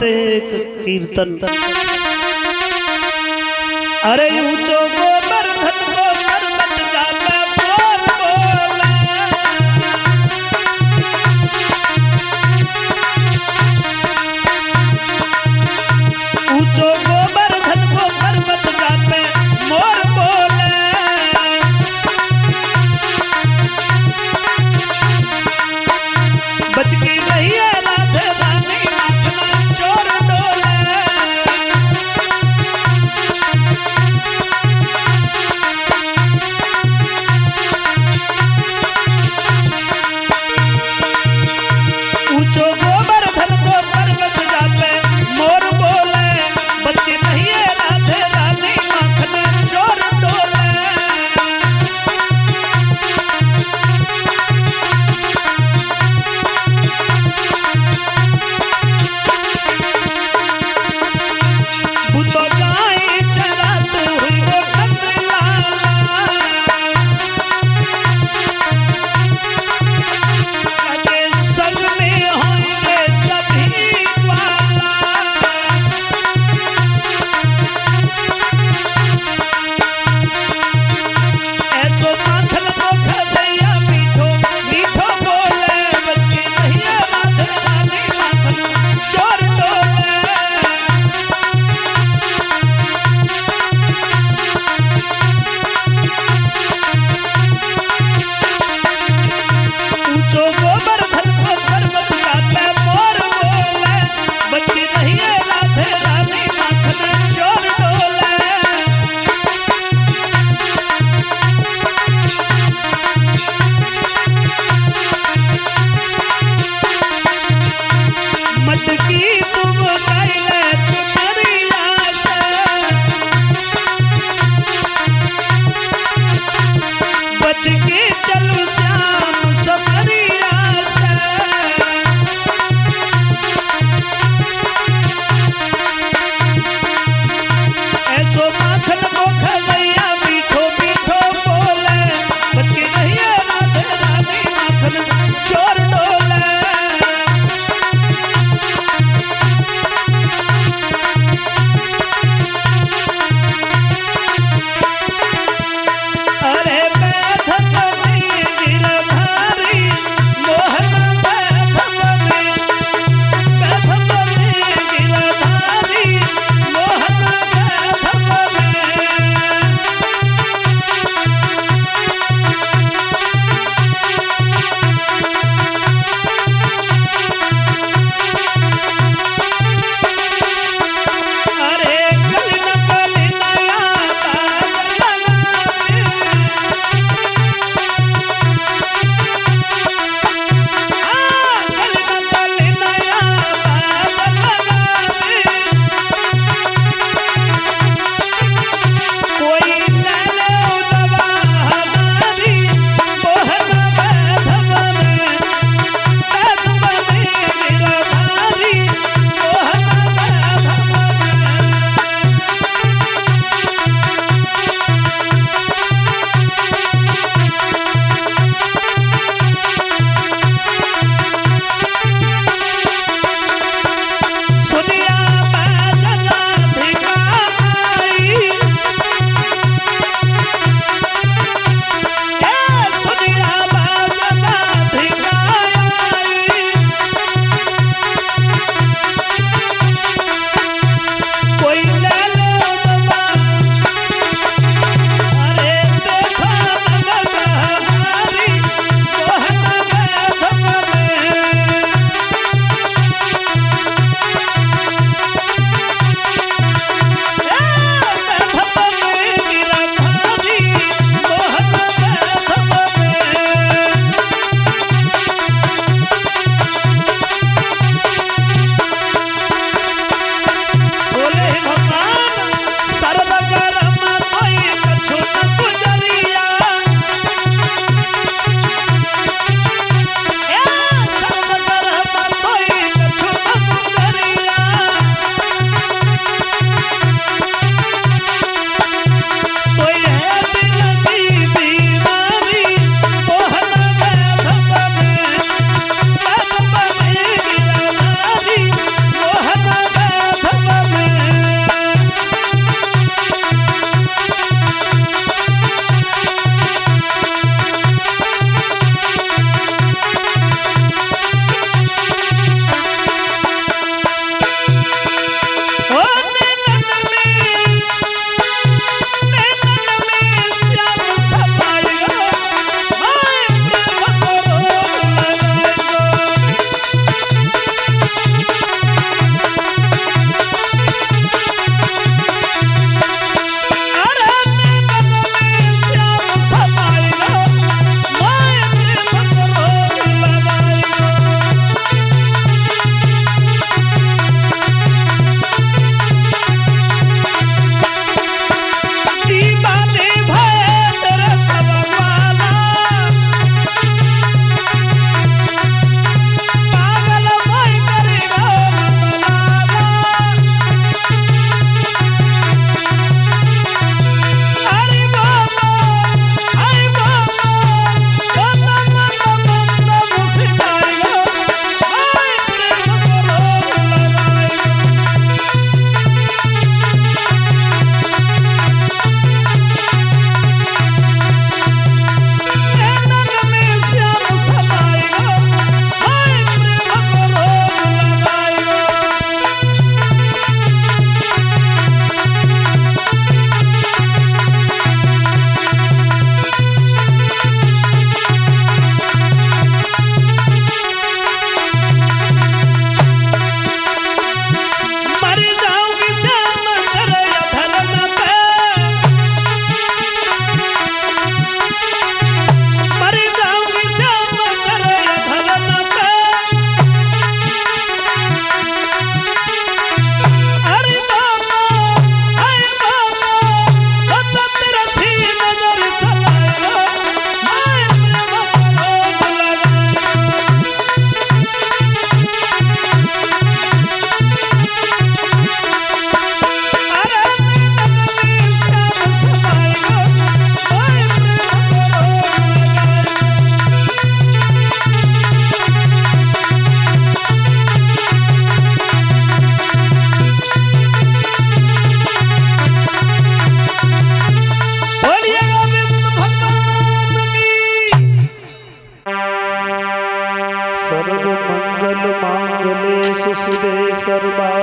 करते एक कीर्तन। अरे ऊंचो गोवर्धन को पर्वत जापे मोर बोले, ऊंचो गोवर्धन को पर्वत जापे मोर बोले, बच की रही है राधे रानी नाचना चोर डोले।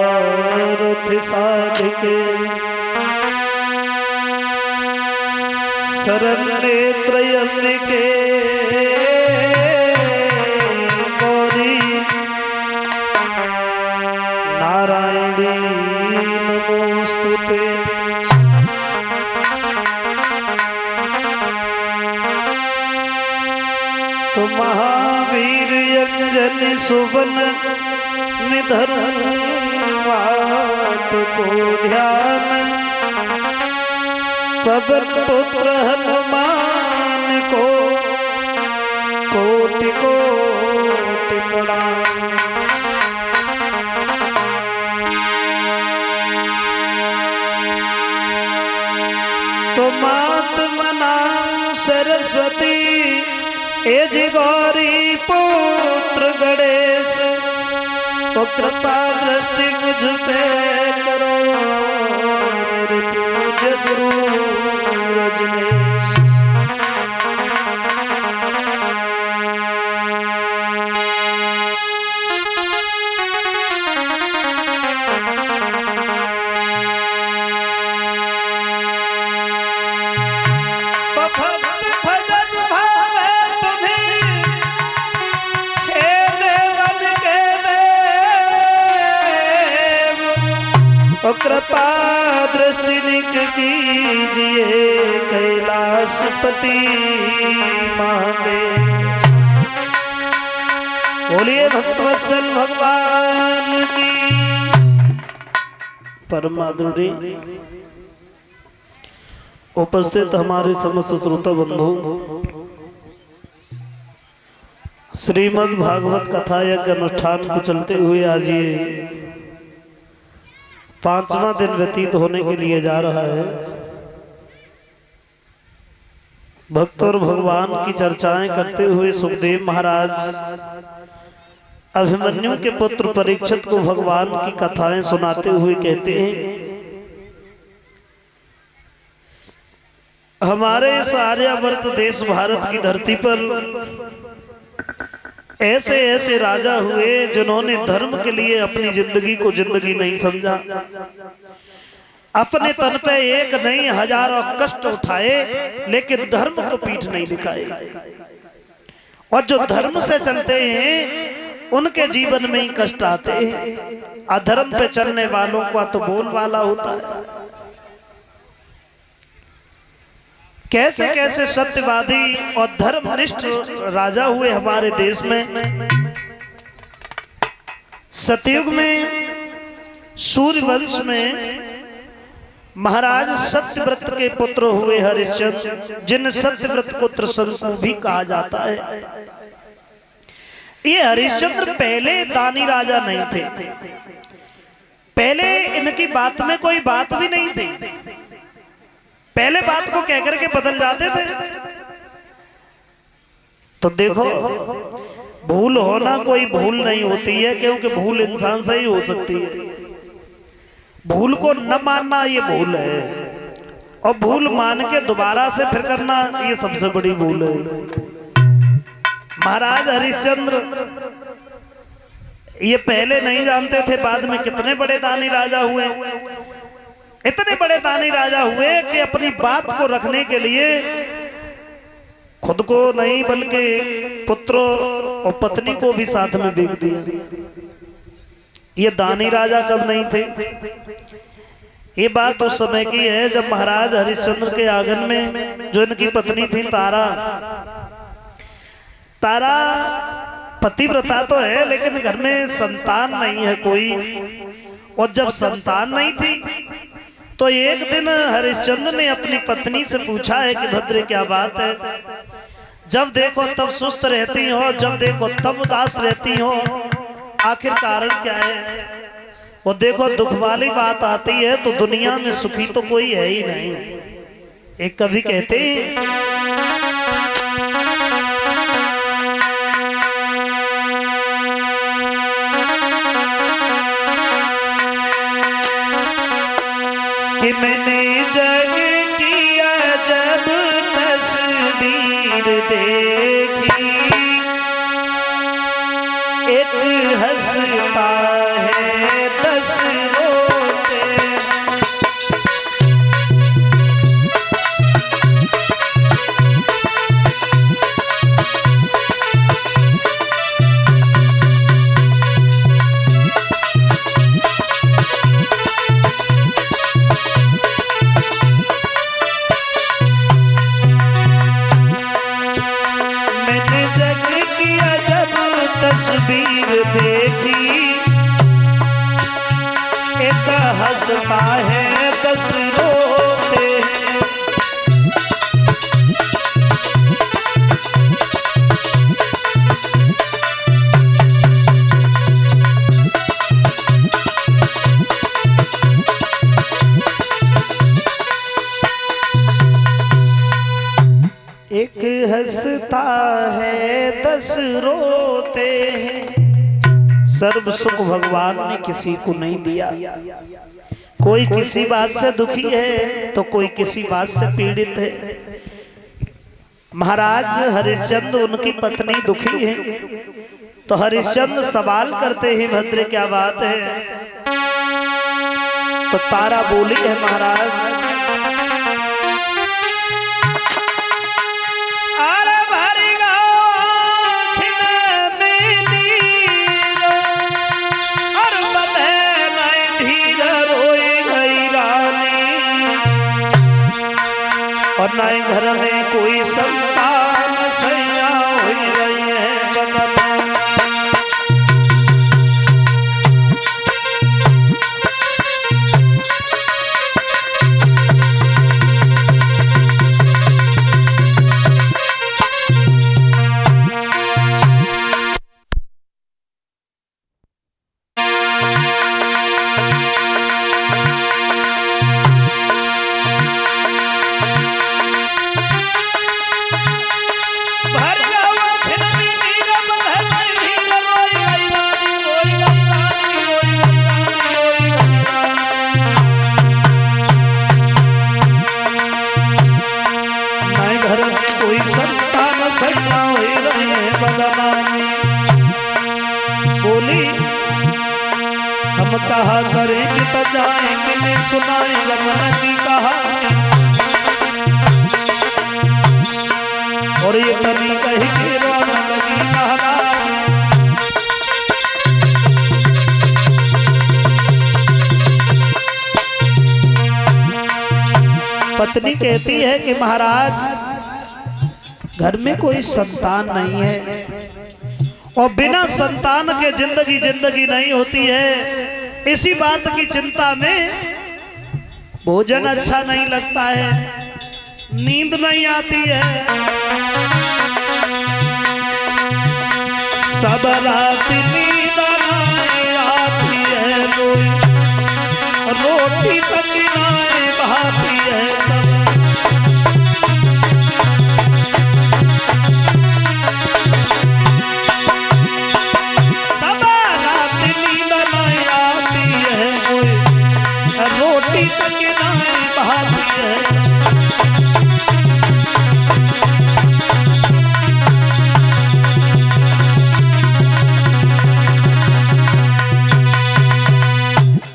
मनोरथ साधके शरण्ये त्र्यंबके गौरी नारायणी नमोस्तुते। तो महावीर अंजनी सुवन निधन आपको ध्यान पवन पुत्र हनुमान को कोटि कोटि प्रणाम। तो मात मनाम सरस्वती एज गौरी पुत्र गणेश तो कृपा दृष्टि मुझ पे करो मेरे पूज्य गुरु रजनीश। कृपा दृष्टि निक कीजिए कैलाशपति महादेव। बोलिए भक्तवत्सल भगवान की। परम आदरणीय उपस्थित हमारे समस्त श्रोता बंधु, श्रीमद् भागवत कथा यज्ञ अनुष्ठान को चलते हुए आज ये 5वां दिन व्यतीत होने के लिए जा रहा है। भक्त और भगवान की चर्चाएं करते हुए सुखदेव महाराज अभिमन्यु के पुत्र परीक्षित को भगवान की कथाएं सुनाते हुए कहते हैं, हमारे इस आर्यावर्त देश भारत की धरती पर ऐसे ऐसे राजा हुए जिन्होंने धर्म के लिए अपनी जिंदगी को जिंदगी नहीं समझा, अपने तन पे एक नहीं हजारों कष्ट उठाए लेकिन धर्म को पीठ नहीं दिखाए। और जो धर्म से चलते हैं उनके जीवन में ही कष्ट आते हैं। अधर्म पे चलने वालों का तो बोल वाला होता है। कैसे कैसे सत्यवादी और धर्मनिष्ठ राजा हुए हमारे देश में। सतयुग में सूर्यवंश में महाराज सत्यव्रत के पुत्र हुए हरिश्चंद्र, जिन सत्यव्रत को त्रिशंकु भी कहा जाता है। ये हरिश्चंद्र पहले दानी राजा नहीं थे, पहले इनकी बात में कोई बात भी नहीं थी, पहले बात को कहकर के बदल जाते थे। तो देखो, भूल होना कोई भूल नहीं होती है, क्योंकि भूल इंसान से ही हो सकती है। भूल को न मानना ये भूल है, और भूल मान के दोबारा से फिर करना ये सबसे बड़ी भूल है। महाराज हरिश्चंद्र ये पहले नहीं जानते थे, बाद में कितने बड़े दानी राजा हुए। इतने बड़े दानी राजा हुए कि अपनी बात को रखने के लिए खुद को नहीं बल्कि पुत्रों और पत्नी को भी साथ में बेच दिया। ये दानी राजा कब नहीं थे? ये बात उस समय की है जब महाराज हरिश्चंद्र के आंगन में जो इनकी पत्नी थी तारा, तारा पतिव्रता तो है लेकिन घर में संतान नहीं है कोई। और जब संतान नहीं थी तो एक दिन हरिश्चंद्र ने अपनी पत्नी से पूछा है कि भद्रे क्या बात है, जब देखो तब सुस्त रहती हो, जब देखो तब उदास रहती हो, आखिर कारण क्या है? और देखो दुख वाली बात आती है तो दुनिया में सुखी तो कोई है ही नहीं। एक कवि कहते हैं, कि मैंने जग किया जब तस्वीर देखी, एक हंसता है 10 एक हंसता है 10 रोते हैं। एक हंसता है 10 रोते हैं। सर्व सुख भगवान ने किसी को नहीं दिया। कोई किसी बात से दुखी है तो कोई किसी बात से पीड़ित है। महाराज हरिश्चंद्र उनकी पत्नी दुखी है तो हरिश्चंद्र सवाल करते हैं भद्र क्या बात है। तो तारा बोली है महाराज और ना घर में कोई संतान सैया हो रही है बदन। बोली हम कहा करें कि तो जाएंगे नहीं सुनाएंगे मन की कहा। और ये तभी कही कि रोना लगी कहना। पत्नी कहती है कि महाराज घर में कोई संतान नहीं है और बिना संतान के जिंदगी नहीं होती है। इसी बात की चिंता में भोजन अच्छा नहीं लगता है, नींद नहीं आती है। सब रात नींद नहीं आती है, रोटी तक नहीं भाती है। सब रोटी तक नहीं भाती है।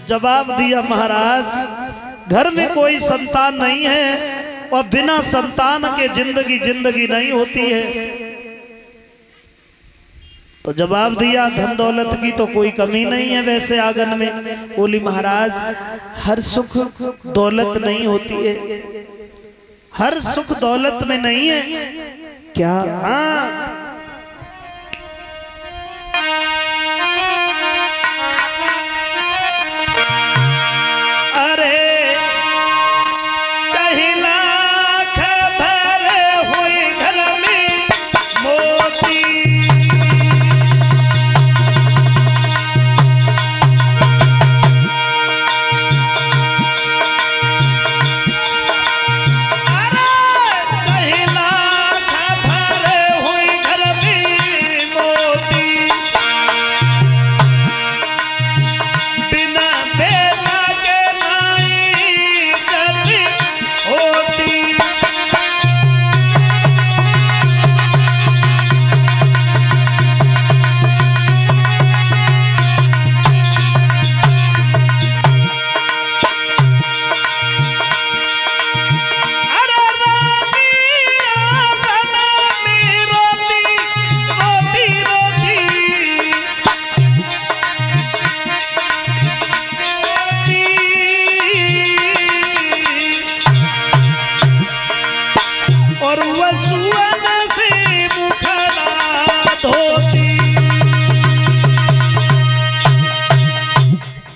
जवाब दिया महाराज घर में कोई संतान नहीं है और बिना संतान के जिंदगी नहीं होती है। तो जवाब दिया धन दौलत की तो कोई कमी नहीं है वैसे आंगन में। बोली महाराज हर सुख दौलत नहीं होती है, हर सुख दौलत में नहीं है क्या? हाँ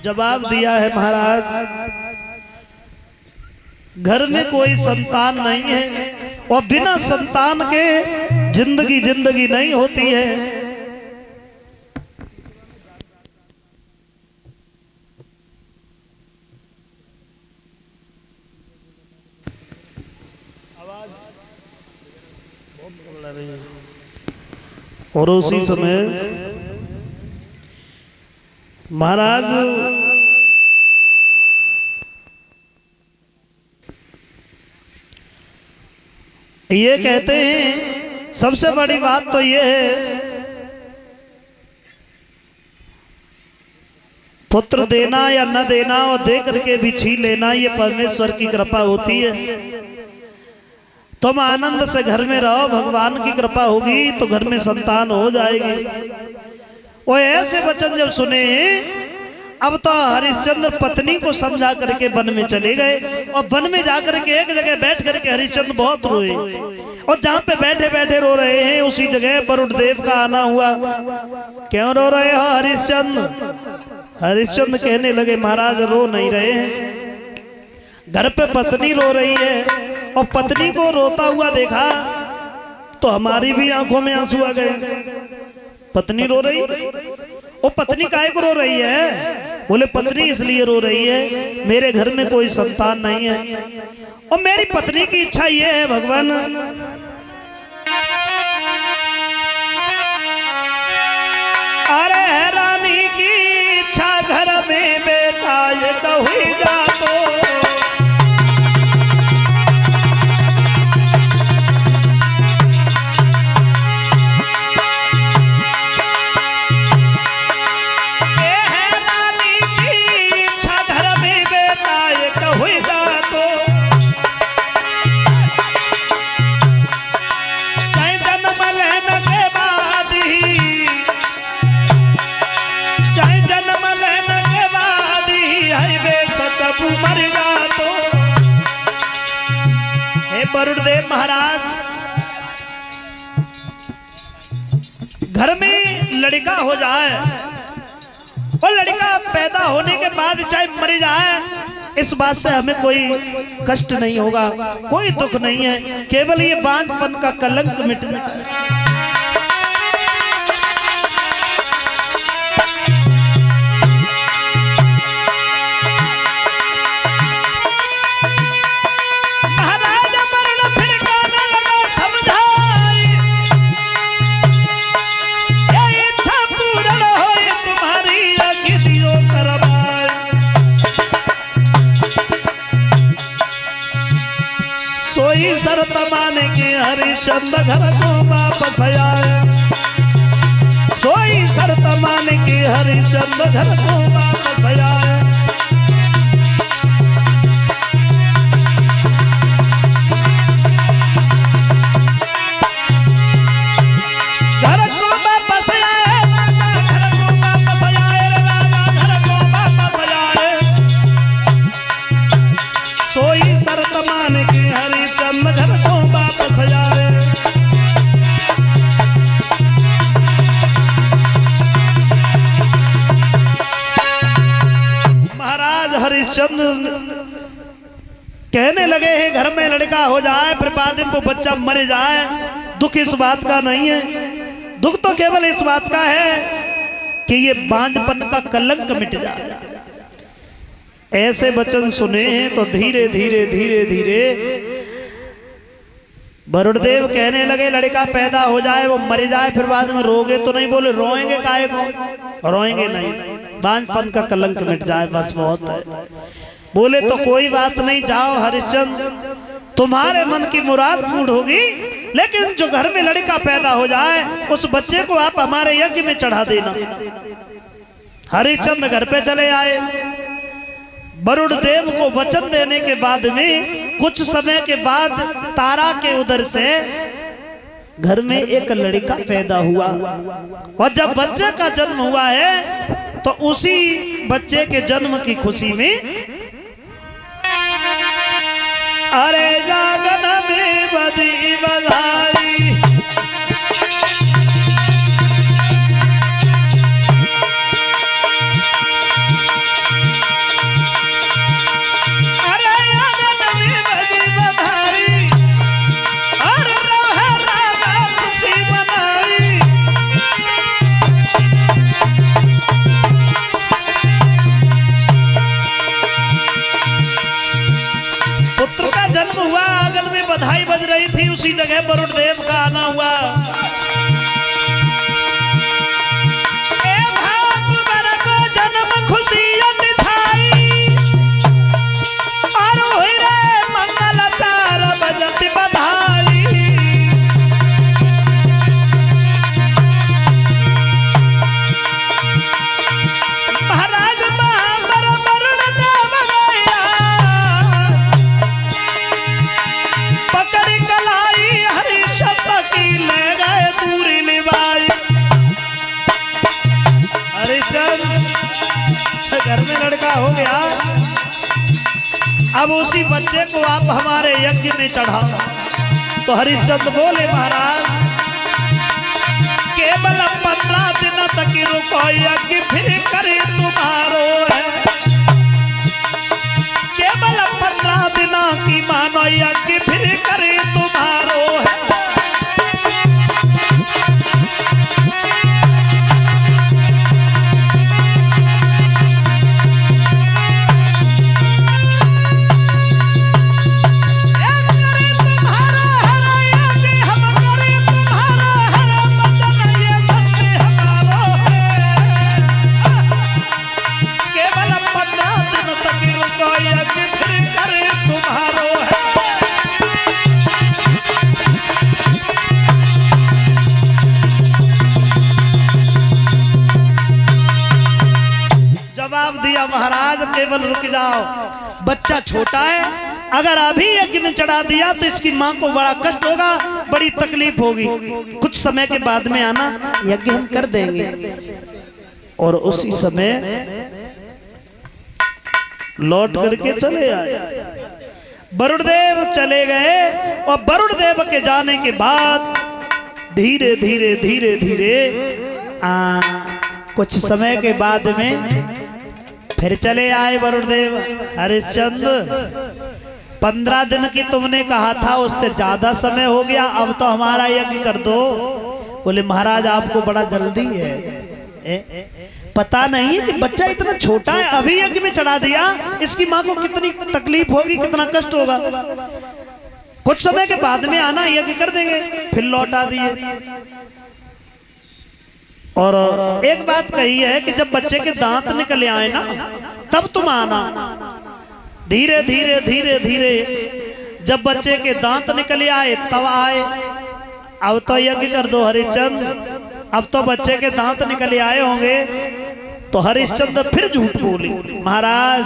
जवाब दिया है महाराज, घर में कोई संतान नहीं है और बिना संतान के जिंदगी नहीं होती है। और उसी समय महाराज ये कहते हैं, सबसे बड़ी बात तो ये है, पुत्र देना या न देना और दे करके भी छीन लेना, ये परमेश्वर की कृपा होती है। तुम आनंद से घर में रहो, भगवान की कृपा होगी तो घर में संतान हो जाएगी। वो ऐसे वचन जब सुने, अब तो हरिश्चंद्र पत्नी को समझा करके वन में चले गए और वन में जाकर के एक जगह बैठ करके हरिश्चंद्र बहुत रोए। और जहाँ पे बैठे बैठे रो रहे हैं उसी जगह वरुण देव का आना हुआ। क्यों रो रहे हो हरिश्चंद्र? हरिश्चंद्र कहने लगे, महाराज रो नहीं रहे हैं, घर पे पत्नी रो रही है और पत्नी को रोता हुआ देखा तो हमारी भी आंखों में आंसू आ गए। पत्नी रो रही, वो पत्नी काहे को रो रही है? बोले पत्नी इसलिए रो रही है, मेरे घर में कोई संतान नहीं है और मेरी पत्नी की इच्छा ये है भगवान, अरे रानी की इच्छा घर में बेटा ये कहुई जा तो वरुणदेव महाराज, घर में लड़का हो जाए और लड़का पैदा होने के बाद चाहे मर जाए, इस बात से हमें कोई कष्ट नहीं होगा, कोई दुख नहीं है, केवल ये बांझपन का कलंक मिटना। सोई शर्त मान के हरिश्चंद्र घर को वापस आए, सोई शर्त मान के हरिश्चंद्र घर को वापस आए। घर को वापस आए, घर को वापस आए, राजा घर को वापस आए, सोई शर्त मान के हरिश्चंद्र घर को वापस आए। महाराज हरिश्चंद्र कहने लगे हैं, घर में लड़का हो जाए फिर बाद में वो बच्चा मर जाए, दुख इस बात का नहीं है, दुख तो केवल इस बात का है कि ये बांझपन का कलंक मिट जाए। ऐसे वचन सुने हैं तो धीरे धीरे धीरे धीरे वरुणदेव कहने लगे, लड़का पैदा हो जाए वो मर जाए फिर बाद में रोगे तो नहीं? बोले रोएंगे काहे को? रोएंगे नहीं, बांझपन का कलंक मिट जाए बस बहुत है। बोले तो कोई बात नहीं, जाओ हरिश्चंद्र तुम्हारे मन की मुराद पूर्ण होगी, लेकिन जो घर में लड़का पैदा हो जाए उस बच्चे को आप हमारे यज्ञ में चढ़ा देना। हरिश्चंद्र घर पे चले आए। वरुण देव को वचन देने के बाद में कुछ समय के बाद तारा के उदर से घर में एक लड़का पैदा हुआ और जब बच्चे का जन्म हुआ है तो उसी बच्चे के जन्म की खुशी में अरे जागन में बदी बधाई, जगह वरुण देव का आना हुआ। ए भाग मेरे को जन्म खुशियत छाई और हुई रे मंगल चार बजत बधाई। महाराज महावर वरुण देव गया पकड़ी कलाई हरिश्चंद्र की ले गए दूरी निभाई। हरिश्चंद्र घर में लड़का हो गया, अब उसी बच्चे को आप हमारे यज्ञ में चढ़ाओ। तो हरिश्चंद्र बोले महाराज केवल 15 दिन तक रुको यज्ञ फिर करे तुम्हारो है। केवल 15 दिन की मानो यज्ञ फिर करे तुम्हारो है। जवाब दिया महाराज केवल रुक जाओ, बच्चा छोटा है, अगर अभी यज्ञ में चढ़ा दिया तो इसकी मां को बड़ा कष्ट होगा, बड़ी तकलीफ होगी। कुछ समय के बाद में आना, यज्ञ हम कर देंगे। और उसी समय लौट करके चले आए। वरुण देव चले गए और वरुण देव के जाने के बाद धीरे धीरे धीरे धीरे कुछ समय के बाद में फिर चले आए वरुण देव। हरिश्चंद्र 15 दिन की तुमने कहा था, उससे ज्यादा समय हो गया, अब तो हमारा यज्ञ कर दो। बोले महाराज आपको बड़ा जल्दी है, पता नहीं है कि बच्चा इतना छोटा है, अभी यज्ञ में चढ़ा दिया, इसकी मां को कितनी तकलीफ होगी, कितना कष्ट होगा। कुछ समय के बाद में आना, यज्ञ कर देंगे। फिर लौटा दिए। और एक बात कही है कि जब बच्चे के दांत निकल आए ना, तब तुम आना। धीरे धीरे धीरे धीरे जब बच्चे के दांत निकल आए तब आए। अब तो यज्ञ कर दो हरिश्चंद्र, अब तो बच्चे के दांत निकल आए होंगे। तो हरिश्चंद्र फिर झूठ बोले महाराज